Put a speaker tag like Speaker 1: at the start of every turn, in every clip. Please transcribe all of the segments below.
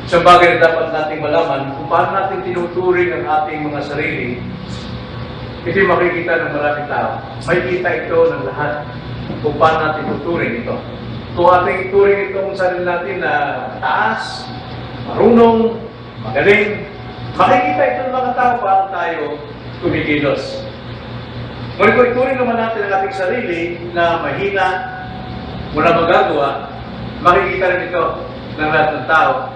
Speaker 1: Isang bagay na dapat nating malaman kung paano natin tinuturing ang ating mga sarili. Ito yung makikita ng maraming tao. May kita ito ng lahat kung paano natin tuturing ito. Kung ating ituring itong sarili natin na taas, marunong, magaling, makikita ito ng mga tao paano tayo kumikilos. Ngunit kung ituring naman natin ang ating sarili na mahina, wala magagawa, makikita rin ito ng lahat ng tao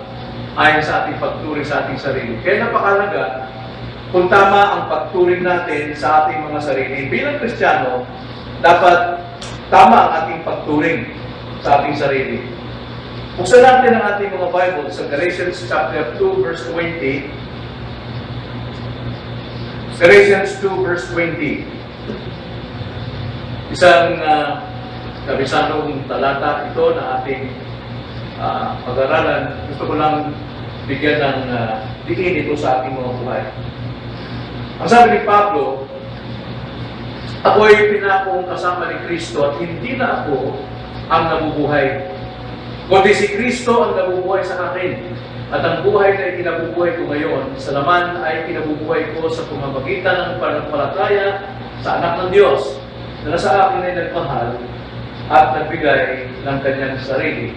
Speaker 1: ayon sa ating pagturing sa ating sarili. Kaya napakalaga kung tama ang pagturing natin sa ating mga sarili. Bilang Kristiyano, dapat tama ang ating pagturing sa ating sarili. Buksan natin ang ating mga Bible sa Galatians chapter 2 verse 20. Galatians 2 verse 20. Isang kabisanong talata ito na ating pag-aralan. Gusto ko lang bigyan ng diin ito sa ating mga buhay. Ang sabi ni Pablo, ako ay pinakong kasama ni Kristo at hindi na ako ang nabubuhay. Kundi si Kristo ang nabubuhay sa akin. At ang buhay na ikinabubuhay ko ngayon, sa laman ay kinabubuhay ko sa pamamagitan ng pananampalataya sa anak ng Diyos na sa akin ay nagmahal at nagbigay ng kanyang sarili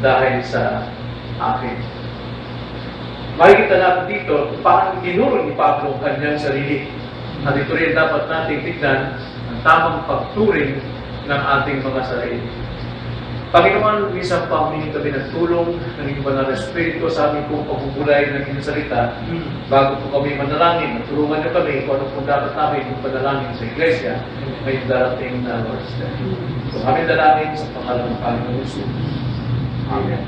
Speaker 1: dahil sa akin. Makikita natin dito kung paano tinuro ni Pablo ang kanyang sarili. At ito rin dapat natin tignan ang tamang pagturing ng ating mga sarili. Panginoon, minsan pa humingi kami ng tulong ng iyong banal na Espiritu sa aming pong pagbubulay ng iyong salita bago po kami manalangin. Tulungan niyo kami kung ano pong dapat namin panalangin sa Iglesia ngayong darating na Lord's Day. So kami dalangin sa pangalan ng Panginoon Jesus. Amen.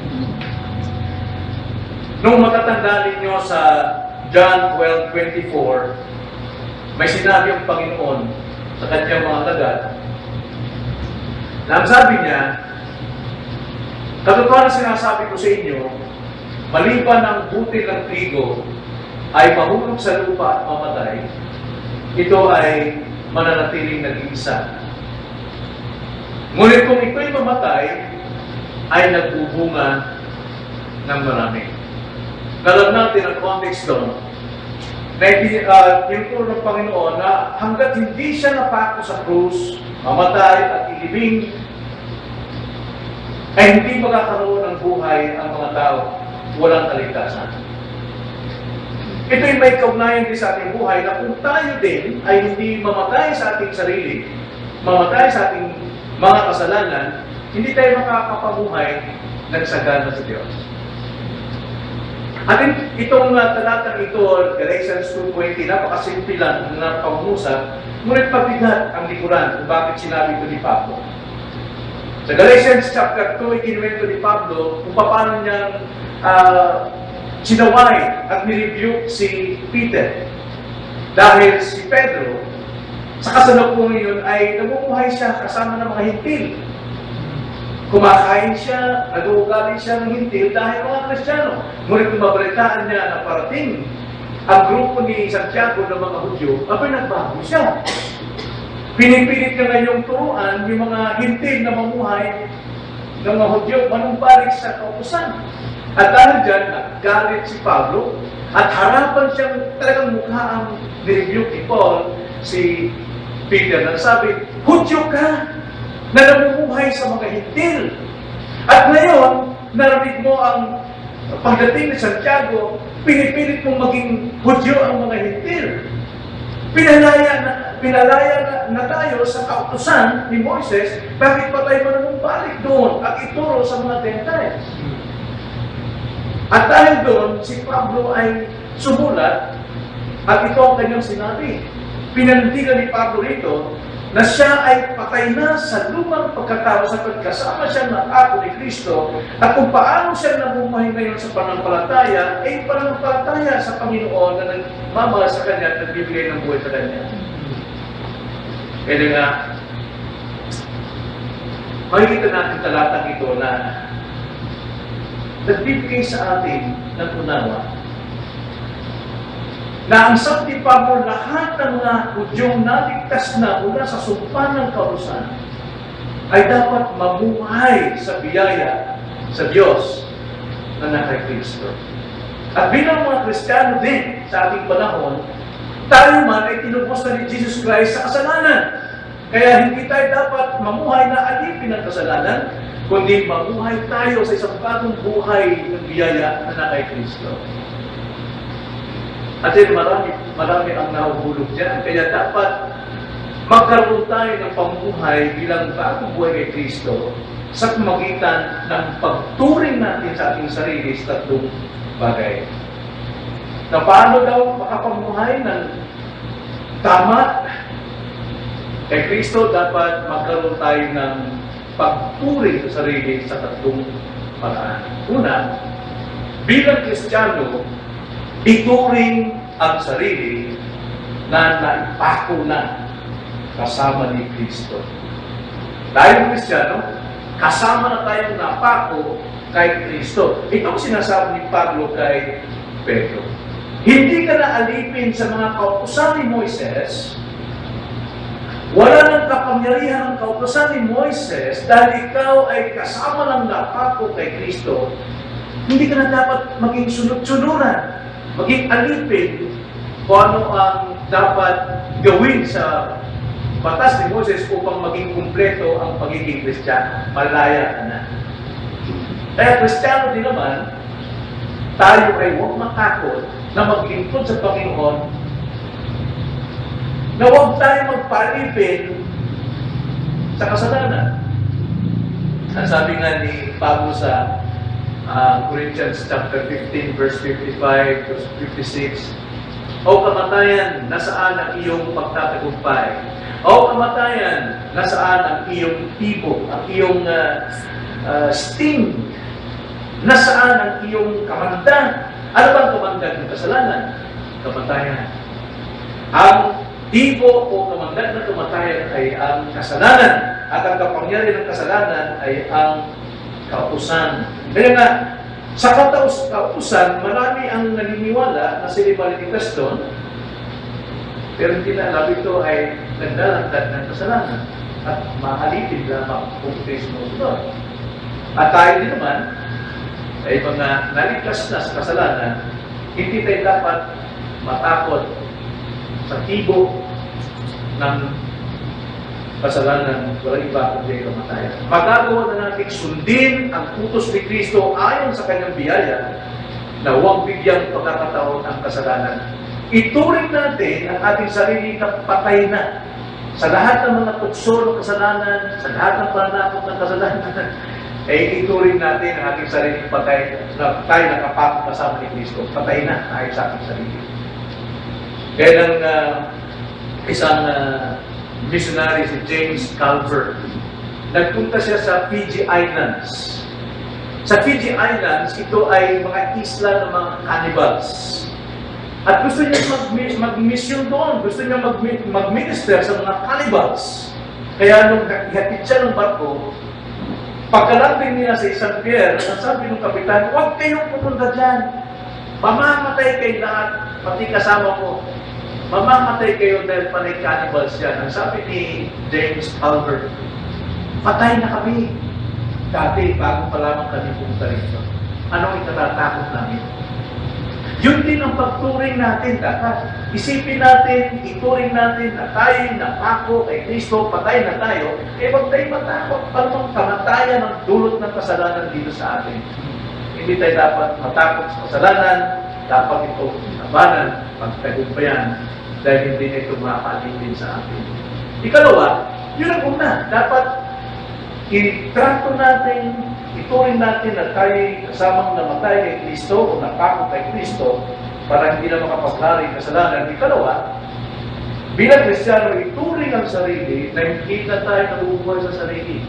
Speaker 1: Nung matatanda ninyo sa John 12:24, may sinabi ang Panginoon sa kanyang mga alagad na ang sabi niya, katotohanan sinasabi ko sa inyo, maliban ang butil ng trigo ay mahulog sa lupa at mamatay, ito ay mananatiling nag-iisa. Ngunit kung ito'y mamatay, ay nagbubunga ng marami. Alam natin ang context doon, na tinuturo ng Panginoon na hanggat hindi siya napako sa krus, mamatay at ilibing, ay hindi magkakaroon ng buhay ang mga tao. Walang kaligtasan. Ito'y may kaugnayan din sa ating buhay na kung tayo din ay hindi mamatay sa ating sarili, mamatay sa ating mga kasalanan, hindi tayo makakapamuhay nagsagana sa Diyos. At itong talatang ito, Galatians 2:20, napakasimple lang na pangungusap, ngunit pabigat ang likuran kung bakit sinabi ito ni Pablo. Sa Galatians chapter 2, ikinuwento ni Pablo kung paano niyang sinaway at nirebuke si Peter. Dahil si Pedro, sa kasalukuyan yun ay namumuhay siya kasama ng mga hintil. Kumakain siya, nag-uugali siya ng hintil dahil mga Kristiyano. Ngunit kung mabalitaan niya na parating ang grupo ni Santiago ng mga Hudyo, abay nagbago siya. Pinipilit niya ngayong turuan yung mga hintil na mamuhay ng mga Hudyo manumbalik sa kautusan. At dahil dyan, naggalit si Pablo at harapan siyang talagang mukha ang nirebuke ni Paul, si Peter, na sabi, Hudyo ka na namumuhay sa mga hintil. At ngayon, narinig mo ang pagdating ni Santiago, pinipilit mong maging Hudyo ang mga hintil. Pinalaya na tayo sa kautusan ni Moises, bakit pa tayo manunumbalik doon at ituro sa mga Gentiles? At dahil doon, si Pablo ay sumulat at ito ang kanyang sinabi. Pinantigan ni Pablo rito na siya ay patay na sa lumang pagkatao sapagkat kasama siya ng ako ni Kristo at kung paano siya nabubuhay ngayon sa pananampalataya ay pananampalataya sa Panginoon na nagmamahal sa Kanya at nagbibigay ng buhay sa Kanya. Kaya nga, makikita natin talatang ito na nagbibigay sa atin ng unawa na ang sabi ni Pablo, lahat ng mga Hudyong naligtas na mula sa sumpa ng kautusan ay dapat mamuhay sa biyaya sa Diyos na nasa Kristo. At bilang mga Kristiyano din sa ating panahon, tayo man ay tinubos na ni Jesus Christ sa kasalanan. Kaya hindi tayo dapat mamuhay na alipin ng kasalanan, kundi mamuhay tayo sa isang bagong buhay ng biyaya na nasa Kristo. At yun, marami ang nahuhulog dyan. Kaya dapat magkaroon tayo ng pamuhay bilang bagong buhay kay Kristo sa pamagitan ng pagturing natin sa ating sarili sa tatlong bagay. Na paano daw makapamuhay ng tama kay Kristo, dapat magkaroon tayo ng pagturing sa sarili sa tatlong paraan. Una, bilang Kristiyano, ituring ang sarili na naipako na kasama ni Kristo. Dahil Kristiyano, kasama na tayong napako kay Kristo. Ito ang sinasabi ni Pablo kay Pedro. Hindi ka na alipin sa mga kautusan ni Moises. Wala nang kapangyarihan ng kautusan ni Moises dahil ikaw ay kasama ng napako kay Kristo. Hindi ka na dapat maging sunod-sunuran, maging alipin kung ano ang dapat gawin sa batas ni Moses upang maging kumpleto ang pagiging Kristiyano. Malaya ka na. Kaya Kristiyano din naman, tayo ay huwag matakot na maglingkod sa Panginoon, na huwag tayo magpalipin sa kasalanan. Ang sabi nga ni Pablo sa Corinthians chapter 15, verse 55, verse 56, O kamatayan, nasaan ang iyong pagtatagumpay? O kamatayan, nasaan ang iyong tibok, ang iyong sting? Nasaan ang iyong kamandag? Ano bang kamandag ng kasalanan? Kamatayan. Ang tibok o kamandag na kamatayan ay ang kasalanan. At ang kapangyarihan ng kasalanan ay ang kautusan. Kaya nga, sa kautusan, marami ang naniniwala na sila maliligtas doon, pero hindi na alam ito ay naglalantad ng kasalanan at mahalipin lamang kung Kristo doon. At tayo din naman, ay mga naligtas na sa kasalanan, hindi tayo dapat matakot sa tibo ng kasalanan, walang iba kundi kamatayan. Magagawa na natin sundin ang utos ni Kristo ayon sa kanyang biyaya na huwag bigyang pagkakataon ang kasalanan. Ituring natin ang ating sarili na patay na sa lahat ng mga tukso ng kasalanan, sa lahat ng pananakot ng kasalanan, ay ituring natin ang ating sarili patay na tayo nakapako kasama ni Kristo. Patay na tayo sa ating sarili. Kaya ng isang missionary, si James Calvert, nagpunta siya sa Fiji Islands. Sa Fiji Islands, ito ay mga isla ng mga cannibals. At gusto niya mag-mission doon. Gusto niya mag-minister sa mga cannibals. Kaya nung ihatid siya ng barko, pagkalapin niya sa isang pier, ang sabi ng kapitan, huwag kayong pupunta dyan. Mamamatay kayo lahat, pati kasama ko. Mamamatay kayo dahil panay cannibals yan. Ang sabi ni James Calvert, patay na kami. Dati, bago pa lamang kami pumunta rito. Anong itatatakot namin? Yun din ang pagturing natin dapat. Isipin natin, ituring natin na tayo napako kay Kristo, patay na tayo, eh wag tayo matakot. Parang kamatayan ang dulot ng kasalanan dito sa atin. Hindi tayo dapat matakot sa kasalanan, dapat ito labanan, pagtagumpayan, dahil hindi na ito makakalitin sa atin. Ikalawa, yun ang una, dapat itrato natin, ituring natin na tayo kasamang namatay kay Kristo o napako kay Kristo para hindi na makapaglari kasalanan. Ikalawa, bilang Kristiyano, ituring ang sarili na hindi na tayo nabubuhay sa sarili.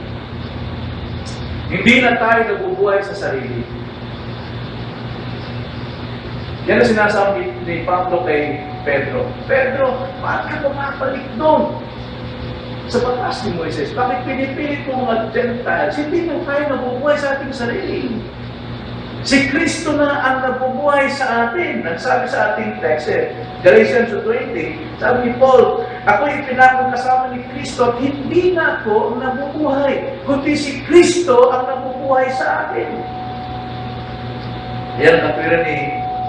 Speaker 1: Hindi na tayo nabubuhay sa sarili. Yan ang sinasabi ni Pablo kay Pedro. Pedro, bakit ka pumapalik doon? Sa batas ni Moises, bakit pinipilit mo mga Gentiles? Hindi na tayo nabubuhay sa ating sarili. Si Kristo na ang nabubuhay sa atin. Nagsabi sa ating text, Galatians 2:20, sabi ni Paul, ako'y pinakong kasama ni Kristo at hindi na ako ang nabubuhay, kundi si Kristo ang nabubuhay sa atin. Yan ang katwiran ni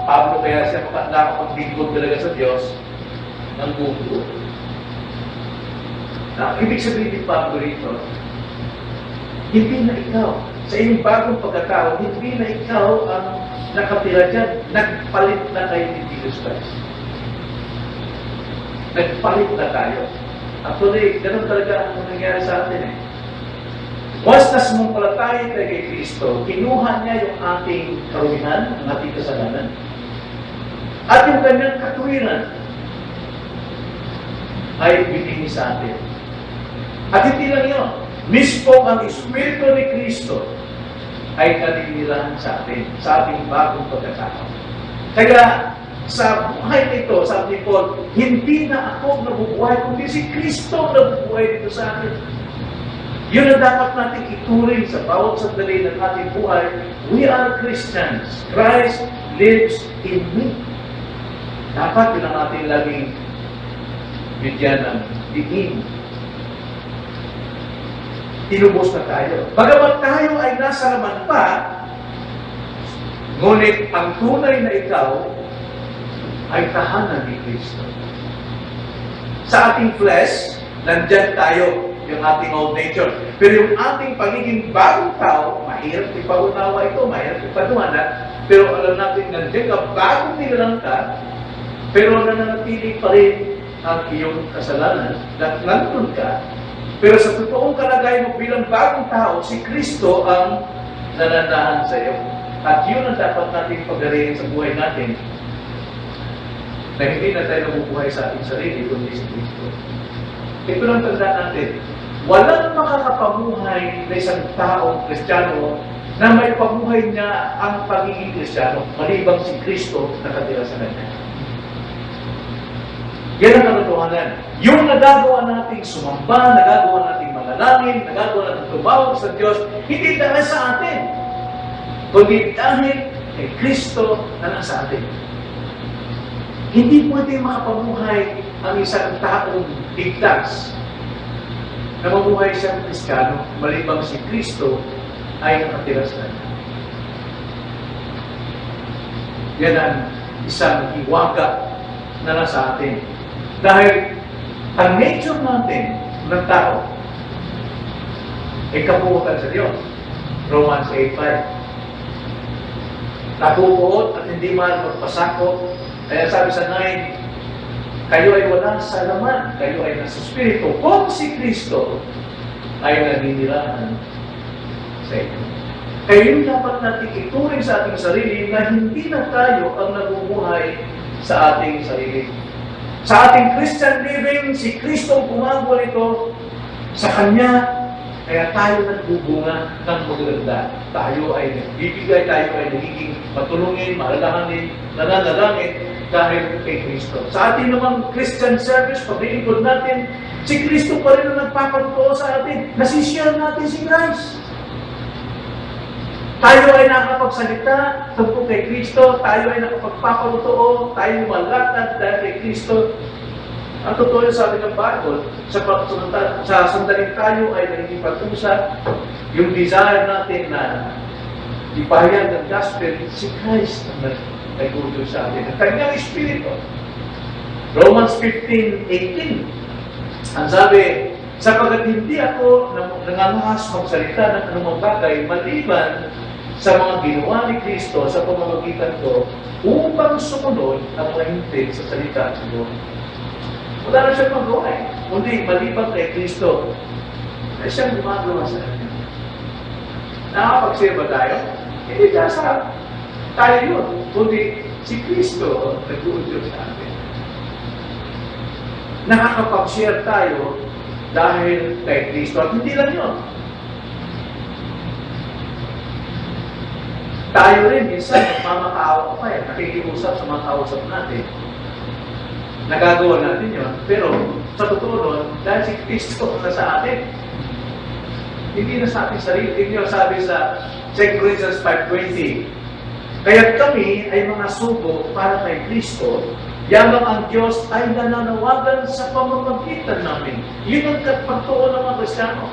Speaker 1: Pablo, kaya siya nakakapaglingkod talaga sa Diyos ng buong buo. Ibig sabihin ni Pablo rito, hindi na ikaw, sa iyong bagong pagkatao, hindi na ikaw ang nakatira dyan. Nagpalit na kayo ni Jesus Christ. Nagpalit na tayo. Actually, ganun talaga ang nangyari sa atin eh. Once na sumumpalataya tayo kay Kristo, kinuha niya yung ating karumihan, ang ating kasalanan, at yung kanyang katwiran ay binigay sa atin. At hindi lang yun, mismo ang Espiritu ni Kristo ay naninirahan sa atin, sa ating bagong pagkatao. Kaya, sa buhay nito, sabi ni Paul, hindi na ako nabubuhay, kundi si Kristo nabubuhay dito sa atin. Yun ang dapat natin ituring sa bawat sandali ng ating buhay. We are Christians. Christ lives in me. Dapat yun ang ating laging bigyan ng diin. Tinubos na tayo. Bagamat tayo ay nasa laman pa, ngunit ang tunay na ikaw ay tahanan ni Kristo. Sa ating flesh, nandyan tayo, yung ating old nature. Pero yung ating pagiging bagong tao, mahirap ipaunawa ito, mahirap ipanuwanan, pero alam natin, nandiyan ka, bagong nilalang ka, pero nananatili pa rin ang iyong kasalanan, at nandun ka. Pero sa totoong kalagayan mo bilang bagong tao, si Kristo ang nananahan sa iyo. At yun ang dapat natin pagdarihin sa buhay natin, na hindi na tayo nabubuhay sa ating sarili, kundi si Kristo. Ito lang tandaan natin. Walang makakapamuhay na isang taong Kristiyano na may pamuhay niya ang pagiging Kristiyano, malibang si Kristo nakatira sa kanya. Yan ang katotohanan. Yung nagagawa nating sumamba, nagagawa nating manalangin, nagagawa nating tumawag sa Diyos, hindi dahil sa atin, kundi dahil kay Kristo na nasa atin. Hindi pwede makapamuhay ang isang taong ligtas na mamuhay siyang Kristiyano, malibang si Kristo ay nakatira sa kanya. Yan ang isang hiwaga na nasa atin. Dahil ang nature natin ng tao ay kabuutan sa Diyos. Romans 8:5. Nabubuot at hindi man magpasakop. Kaya sabi sa 9, kayo ay wala sa laman, kayo ay nasa Espiritu, kung si Kristo ay naninirahan sa inyo. Kaya yun dapat natin ituring sa ating sarili na hindi na tayo ang nabubuhay sa ating sarili. Sa ating Christian living, si Kristo ang gumagawa nito sa Kanya, kaya tayo nagbubunga ng magaganda. Tayo ay nagbibigay, tayo ay nagiging matulungin, maalalahanin, nananalangin, dahil kay Kristo. Sa ating namang Christian service, paglilingkod natin, si Kristo pa rin ang nagpapatutuo sa atin. Nasishare natin si Christ. Tayo ay nakapagsalita tungkol kay Kristo, tayo ay nakapagpapatutuo, tayo malatag dahil kay Kristo. Ang totoo yung sabi ng Bible, sa sandaling tayo ay naging pag-usap, yung desire natin na ipahayag ng gospel, si Christ ang nagkuto sa atin. Ang kanyang Espiritu. Romans 15:18. Ang sabi, sapagkat hindi ako nangangahas magsalita ng anumang bagay maliban sa mga ginawa ni Kristo sa pamamagitan ko upang sumunod ang mahintig sa salita ng Diyos. Wala na siyang magawa eh. Kundi maliban kay Kristo ay siyang gumagawa sa atin. Nakapag-share ba tayo? Hindi ka sa tayo yun. Kundi si Kristo nag-uudyok sa atin. Nakakapag-share tayo dahil kay Kristo. At hindi lang yun. Tayo rin, minsan, magmamakaawa pa eh. Nakikiusap sa mga kausap natin. Nagagawa natin yun. Pero, sa totoo nun, dahil si Kristo na sa atin, hindi na sa ating sarili. Hindi yung sabi sa 2 Corinthians 5:20. Kaya't kami ay mga sugo para kay Kristo, yamang ang Diyos ay nananawagan sa pamamagitan namin. Yun ang pagtuon ng mga Kristiyano.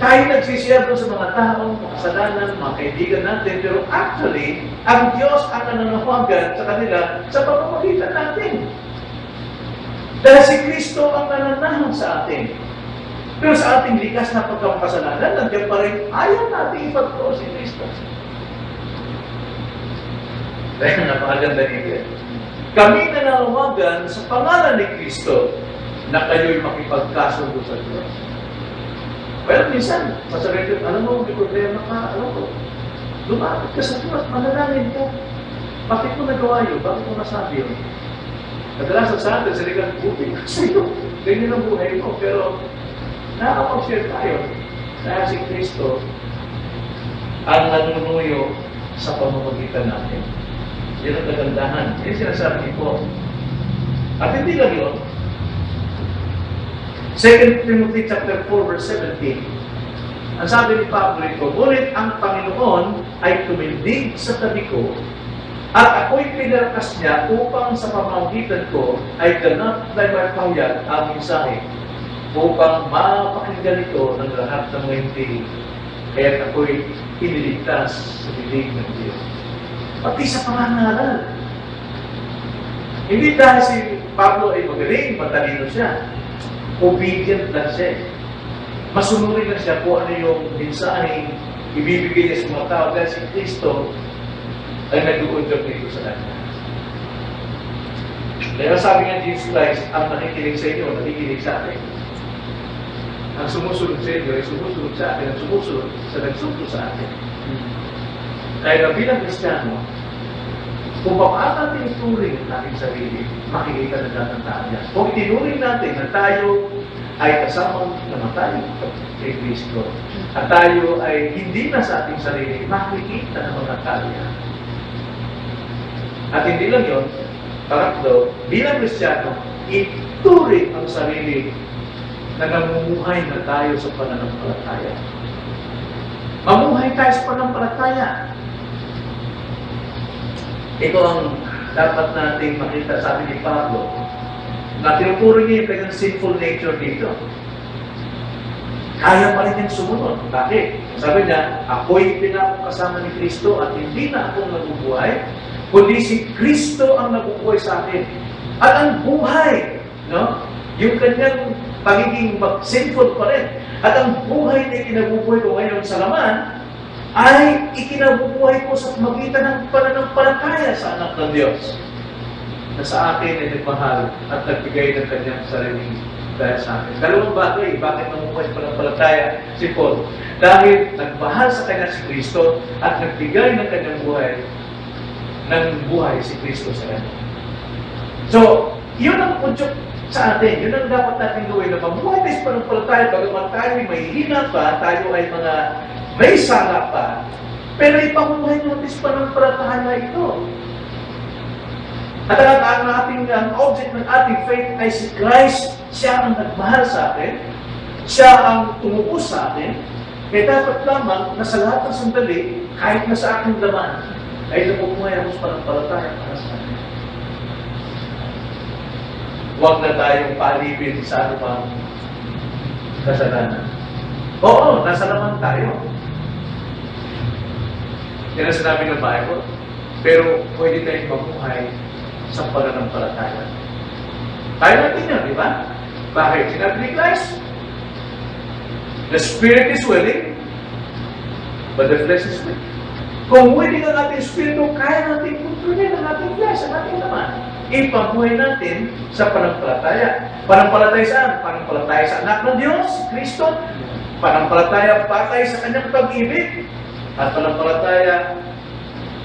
Speaker 1: tayo nagsisiyar doon sa mga taong makasalanan, mga kaibigan natin, pero actually, ang Diyos ang nananawagan sa kanila sa pamamagitan natin. Dahil si Kristo ang nananahan sa atin. Pero sa ating likas na pagkamakasalanan, nandiyan pa rin, ayaw natin ipagtuo si Kristo. Dahil napakaganda nito. Kami nananawagan sa pangalan ni Kristo na kayo'y makipagkasundo sa Diyos. Well, minsan, masabi ko, alam mo, may problema ka, alam ko, lumapit ka sa Diyos, manalangin ka. Bakit mo nagawa yun? Bakit mo nasabi yun? Kadalasan sa atin, saligang buti ka sa iyo. Ganyan ang buhay mo. Pero, nakakapag-share tayo dahil si Kristo ang nanunuyo sa pamamagitan natin. Yan ang kagandahan. Yan sinasabi ko. At hindi lang yun. 2 Timothy chapter 4 verse 17. Ang sabi ni Pablo ito, ngunit ang Panginoon ay tumindig sa tabi ko at ako'y pinalakas niya upang sa pamamagitan ko ay ganap na mapahayag ang mensahe upang mapakinggan ito ng lahat ng mga hindi. Kaya ako'y iniligtas sa bibig ng Diyos. Pati sa pangangaral. Hindi dahil si Pablo ay magaling, matalino siya. Obedient lang siya. Masunurin na siya kung ano yung mensaheng ibibigay niya sa mga tao dahil si Kristo ay nag-uunjok nito sa kanya. Kaya sabi nga Jesus Christ, ang nakikinig sa inyo, nakikinig sa akin. Ang sumusunod sa inyo ay sumusunod sa akin, ang sumusunod sa nagsunod sa akin. Kaya na bilang Kristiyano, kung paano natin ituring ang ating sarili, makikita na natin tayo. Kung itinuring natin na tayo ay kasamang namatay kay Kristo, at tayo ay hindi na sa ating sarili, makikita na mga tayo. At hindi lang yun, pangatlo, bilang Kristiyano, ituring ang sarili na namumuhay na tayo sa pananampalataya. Mamuhay tayo sa pananampalataya. Ito ang dapat nating makita, sabi ni Pablo, na tinuturo niya yung kanyang sinful nature dito. Kaya pa rin niyang sumunod. Bakit? Sabi niya, ako'y pinapakasama ni Kristo at hindi na akong nabubuhay, kundi si Kristo ang nabubuhay sa akin. At ang buhay, no? Yung kanyang pagiging sinful pa rin. At ang buhay na kinabubuhay ko ngayon sa laman, ay ikinabubuhay ko sa magitan ng pananampalataya sa anak ng Diyos na sa akin ay nagmahal at nagbigay ng kanyang sarili dahil sa akin. Dalawang bagay, bakit namubuhay sa pananampalataya si Paul? Dahil nagmahal sa kanya si Kristo at nagbigay ng kanyang buhay si Kristo sa kanya. So, yun ang punchok sa atin. Yun ang dapat natin gawin na mabuhay tayo sa pananampalataya. Bagaman tayo ay may hina pa, tayo ay mga may sala pa, pero ipamuhay natin sa pananampalataya ito. At ang ating object ng ating faith ay si Christ. Siya ang nagmahal sa akin. Siya ang tumubos sa akin. Kaya dapat lamang na sa lahat ng sandali, kahit na sa aking laman, ay namumuhay ako sa pananampalataya para sa akin. Huwag na tayong paalipin sa anumang kasalanan. Oo, nasa laman tayo. Yan ang sinabi ng Bible. Pero pwede tayong mabuhay sa pananampalataya. Tayo natin yan, di ba? Bakit? Sinabi ni Christ, the spirit is willing, but the flesh is weak. Kung willing ang ating spirito, kaya natin kontrolin ang ating flesh, ang ating laman. Ipamuhay natin sa pananampalataya. Pananampalataya saan? Pananampalataya sa anak ng Diyos, Kristo. Pananampalataya patay sa kanyang pag-ibig. At pananampalataya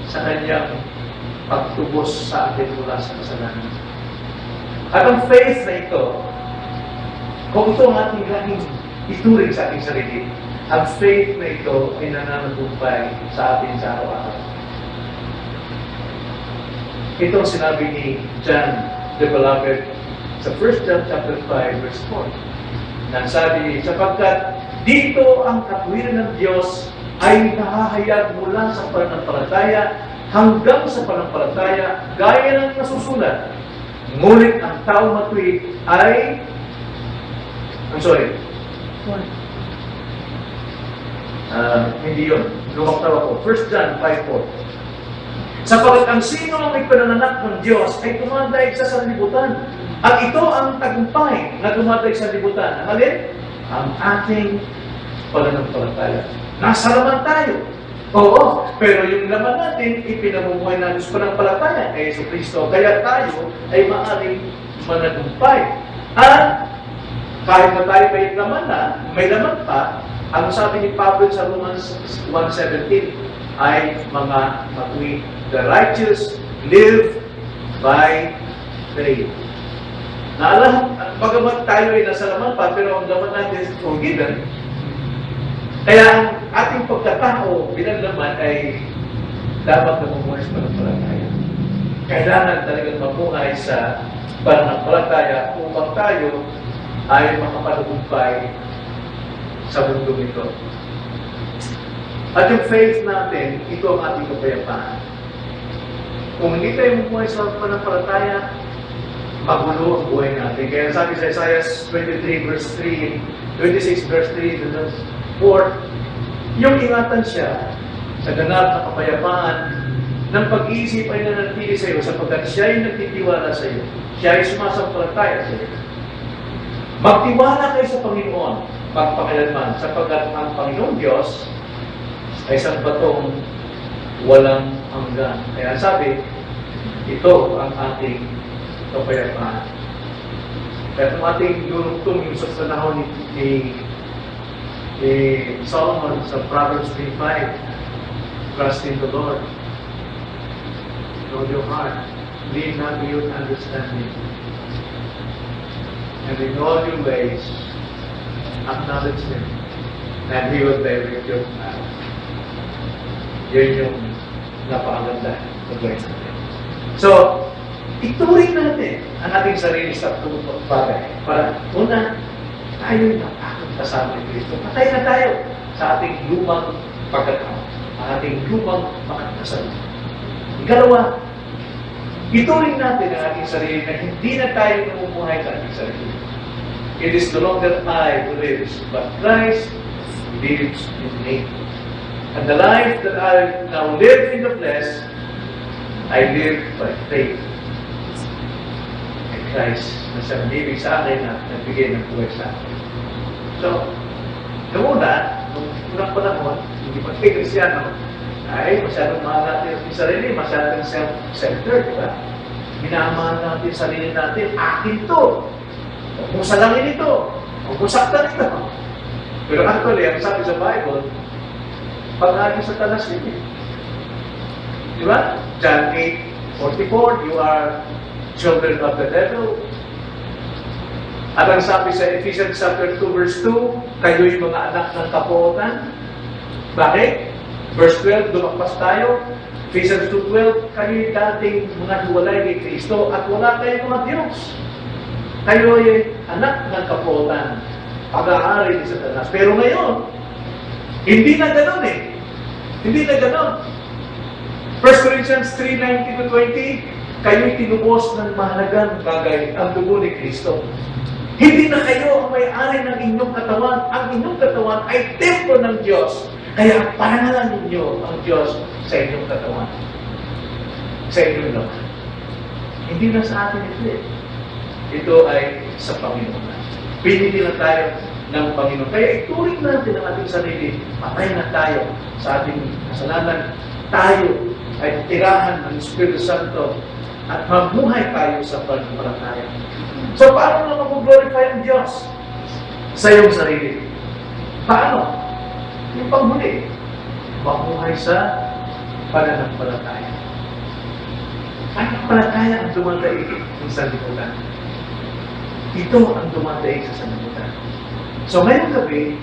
Speaker 1: sa kanyang pagtubos sa atin mula sa kasalanan. At ang faith na ito, kung ito ang ating laging ituring sa ating sarili, ang faith na ito ay nananagumpay sa atin sa araw-araw. Ito ang sinabi ni John the Beloved sa 1 John chapter 5 verse 4. Nagsabi, sapagkat dito ang katwiran ng Diyos ay nahahayag mula sa pananampalataya hanggang sa pananampalataya gaya ng nasusulat. Ngunit ang tao matuwid ay Hindi yun. Lumaktaw ako. 1 John 5:4. Sapagkat ang sino ang ipinanganak ng Diyos ay dumadaig sa sanlibutan. At ito ang tagumpay na dumadaig sa sanlibutan. Ang alin? Ang ating pananampalataya. Nasa laman tayo. Oo, pero yung laman natin, ipinamumuhay na Diyos pananampalataya kay Yesu Kristo. Kaya tayo ay maaaring managumpay. At kahit na tayo may laman pa, ang sabi ni Pablo sa Romans 1:17 ay mga matuwid. The righteous live by faith. Naalam, bagamat tayo ay nasa laman pa, pero ang laman natin is forgiven. Kaya ang ating pagkatao bilang laman ay dapat namumuhay sa pananampalataya. Kailangan talagang mabuhay sa pananampalataya upang tayo ay makapanagumpay sa mundo nito. At yung faith natin, ito ang ating kapayapaan. Kung hindi tayo mabuhay sa pananampalataya, magulo ang buhay natin. Kaya sabi sa Isaiah 23 verse 3, 26 verse 3 to 4, yung ingatan siya sa ganap na kapayapaan ng pag-iisip ay nanatili sa iyo sapagkat siya ay nagtitiwala sa iyo. Siya ay sumasampalataya sa iyo. Magtiwala kayo sa Panginoon pagpakilanman sapagkat ang Panginoong Diyos ay isang batong walang hanggan. Kaya sabi, ito ang ating kapayapaan. Kaya kung ating durugtong yung sa panahon ni Solomon sa Proverbs 3:5, trust in the Lord. Know your heart. Lean not to your understanding. And in all your ways, acknowledge Him. And He will direct your path. Yan yung napakaganda sa buhay natin. So, ituring natin ang ating sarili sa bagay. Para, una, tayo napakang kasama ni Kristo. Patay na tayo sa ating lumang pagkatao. Ang ating lumang makakasal. Ikalawa, ituring natin ang ating sarili na hindi na tayo namumuhay sa ating sarili. It is no longer I who lives, but Christ lives in me. And the life that I now live in the flesh, I live by faith in Christ na siyang bibig sa akin at nagbigay ng buhay sa akin. So, nung unang panahon, hindi pa kayo Kristiano, ay masyadong mahal natin yung sarili, masyadong self-centered, diba? Minamahal natin sarili natin, akin to. Huwag mong salangin ito. Huwag mong saktan ito. Pero actually, ang sabi sa Bible, pag-agi sa talas ito. Diba? John 8:44, you are children of the devil. At ang sabi sa Ephesians chapter 2 verse 2, kayo'y mga anak ng kapuotan. Bakit? Verse 12, dumakpas tayo. Ephesians 2:12, kayo'y dating mga hiwalay kay Kristo at wala kayong mga Diyos. Kayo'y anak ng kapuotan. Pag-aari ni Satanas. Pero ngayon, hindi na ganoon eh. Hindi na ganoon. 1 Corinthians 3:19-20, kayo'y tinubos ng mahalagang bagay ang dugo ni Kristo. Hindi na kayo ang may-ari ng inyong katawan. Ang inyong katawan ay templo ng Diyos. Kaya parangalan ninyo ang Diyos sa inyong katawan. Sa inyong laman. Hindi na sa atin ito eh. Ito ay sa Panginoon. Pinili na tayo ng Panginoon. Kaya ituring natin ang ating sarili. Patay na tayo sa ating kasalanan. Tayo ay tirahan ng Espiritu Santo at mabuhay tayo sa pananampalataya. So, paano na mag-glorify ang Diyos sa iyong sarili? Paano? Yung panghuli, mabuhay sa pananampalataya. Pananampalataya ang dumadaig ng sanlibutan. Ito ang dumadaig sa sanlibutan. So, ngayong gabi,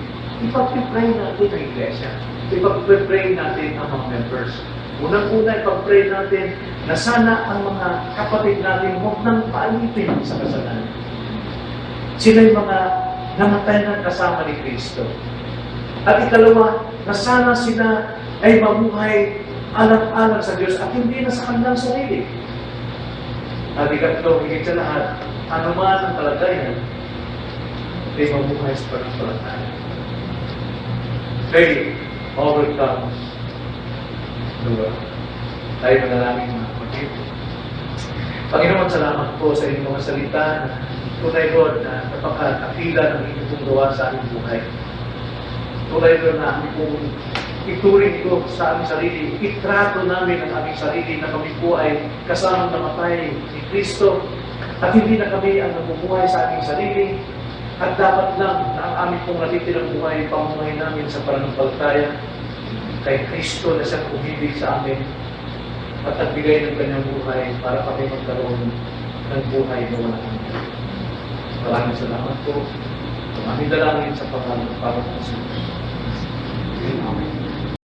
Speaker 1: ipag-pray natin ang iglesia. Ipag-pray natin ang mga members. Unang-una, ipag-pray natin na sana ang mga kapatid natin huwag nang paalipin sa kasalanan. Sila'y mga namatay na kasama ni Kristo. At ikalawa, na sana sila ay mabuhay alang-alang sa Diyos at hindi na sa kanilang sarili. At ikatlo, higit sa lahat, anuman ang kalagayan, ay mabuhay sa pananampalataya. Kaya, overcome the world. Tayo manalangin mga kapatid. Panginoon, salamat po sa inyong mga salita na tunay, Lord, na napakakakila ng inyong pong gawa sa aming buhay. Tunay, Lord, na aming pong ituring ito sa aming sarili. Itrato namin ang aming sarili na kami po ay kasamang namatay ni Kristo at hindi na kami ang namumuhay sa aming sarili at dapat lang na ang aming pong natitirang buhay pamuhay namin sa pananampalataya kay Kristo na siyang umibig sa amin at nagbigay ng kanyang buhay para kami magkaroon ng buhay na walang hanggan. Maraming salamat po. Aming dalangin sa pangalan ng Panginoon. Amen.